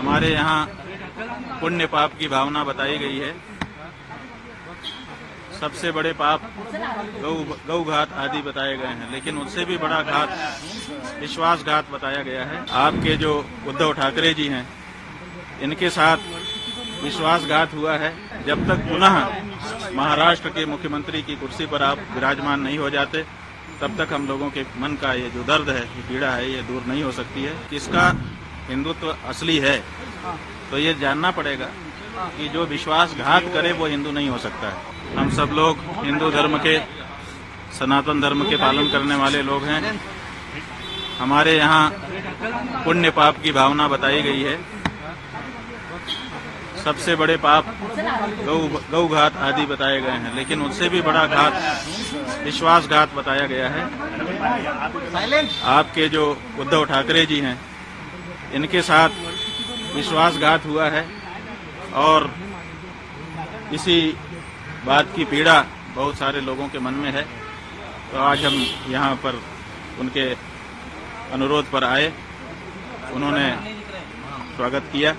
हमारे यहाँ पुण्य पाप की भावना बताई गई है। सबसे बड़े पाप गौ घात आदि बताए गए हैं, लेकिन उससे भी बड़ा घात विश्वासघात बताया गया है। आपके जो उद्धव ठाकरे जी हैं, इनके साथ विश्वासघात हुआ है। जब तक पुनः महाराष्ट्र के मुख्यमंत्री की कुर्सी पर आप विराजमान नहीं हो जाते, तब तक हम लोगों के मन का ये जो दर्द है, ये पीड़ा है, ये दूर नहीं हो सकती है। किसका हिंदुत्व असली है, तो ये जानना पड़ेगा कि जो विश्वासघात करे वो हिंदू नहीं हो सकता है। हम सब लोग हिंदू धर्म के, सनातन धर्म के पालन करने वाले लोग हैं। हमारे यहाँ पुण्य पाप की भावना बताई गई है। सबसे बड़े पाप गौ घात आदि बताए गए हैं, लेकिन उससे भी बड़ा घात विश्वासघात बताया गया है। आपके जो उद्धव ठाकरे जी हैं, इनके साथ विश्वासघात हुआ है और इसी बात की पीड़ा बहुत सारे लोगों के मन में है। तो आज हम यहाँ पर उनके अनुरोध पर आए, उन्होंने स्वागत किया।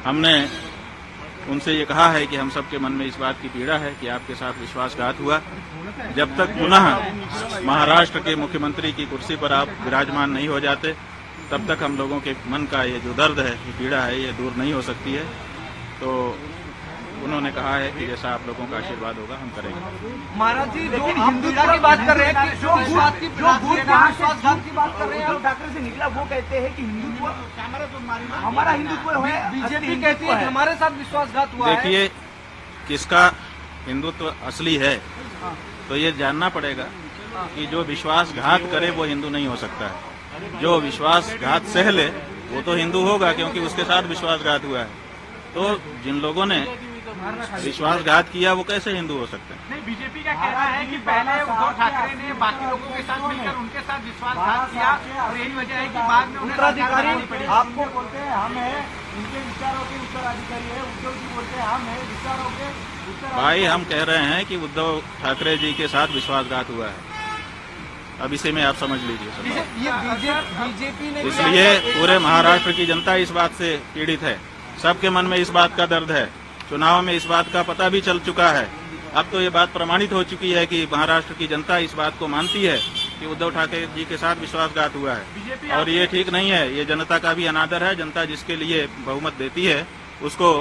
हमने उनसे ये कहा है कि हम सबके मन में इस बात की पीड़ा है कि आपके साथ विश्वासघात हुआ। जब तक पुनः महाराष्ट्र के मुख्यमंत्री की कुर्सी पर आप विराजमान नहीं हो जाते, तब तक हम लोगों के मन का ये जो दर्द है, ये पीड़ा है, ये दूर नहीं हो सकती है। तो उन्होंने कहा है कि जैसा आप लोगों का आशीर्वाद होगा हम करेंगे। महाराज जी, जो हिंदुत्व की बात कर रहे हैं, जो विश्वासघात की बात कर रहे हैं, उद्धव ठाकरे से निकला, वो कहते हैं कि हिंदुत्व हमारा हिंदुत्व है। बीजेपी कहती है कि हमारे साथ विश्वासघात हुआ है। देखिए, किसका हिंदुत्व असली है, तो ये जानना पड़ेगा कि जो विश्वासघात करे वो हिंदू नहीं हो सकता है। जो विश्वासघात सह ले वो तो हिंदू होगा, क्योंकि उसके साथ विश्वासघात हुआ है। तो जिन लोगों ने विश्वासघात किया वो कैसे हिंदू हो सकते हैं? नहीं, बीजेपी का कहना है कि पहले उद्धव ठाकरे ने बाकी लोगों के साथ मिलकर उनके साथ विश्वासघात किया और यही वजह है कि बाद में उत्तराधिकारी आपको बोलते हैं हम हैं, उनके विचारों के उत्तराधिकारी है। उद्धव जी बोलते हैं हम हैं विचारों के। भाई, हम कह रहे हैं कि उद्धव ठाकरे जी के साथ विश्वासघात हुआ है। अब इसे में आप समझ लीजिए। ये बीजेपी ने, इसलिए पूरे महाराष्ट्र की जनता इस बात से पीड़ित है। सबके मन में इस बात का दर्द है। चुनाव में इस बात का पता भी चल चुका है। अब तो ये बात प्रमाणित हो चुकी है कि महाराष्ट्र की जनता इस बात को मानती है कि उद्धव ठाकरे जी के साथ विश्वासघात हुआ है, और ये ठीक नहीं है। ये जनता का भी अनादर है। जनता जिसके लिए बहुमत देती है उसको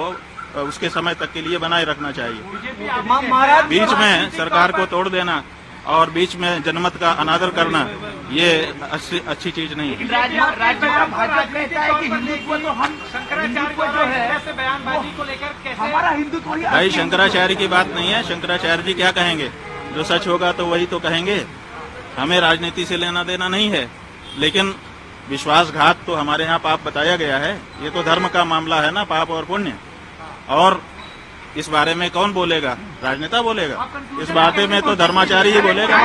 उसके समय तक के लिए बनाए रखना चाहिए। बीच में सरकार को तोड़ देना और बीच में जनमत का अनादर करना, ये अच्छी चीज नहीं है। भाजपा कहता है कि हिंदुत्व तो हम शंकराचार्य जो है बयानबाजी को लेकर कैसे हमारा हिंदुत्व। भाई, शंकराचार्य की बात नहीं है। शंकराचार्य जी क्या कहेंगे? जो सच होगा तो वही तो कहेंगे। हमें राजनीति से लेना देना नहीं है, लेकिन विश्वासघात तो हमारे यहाँ पाप बताया गया है। ये तो धर्म का मामला है ना, पाप और पुण्य। और इस बारे में कौन बोलेगा? राजनेता बोलेगा। इस बारे में तो धर्माचार्य ही बोलेगा।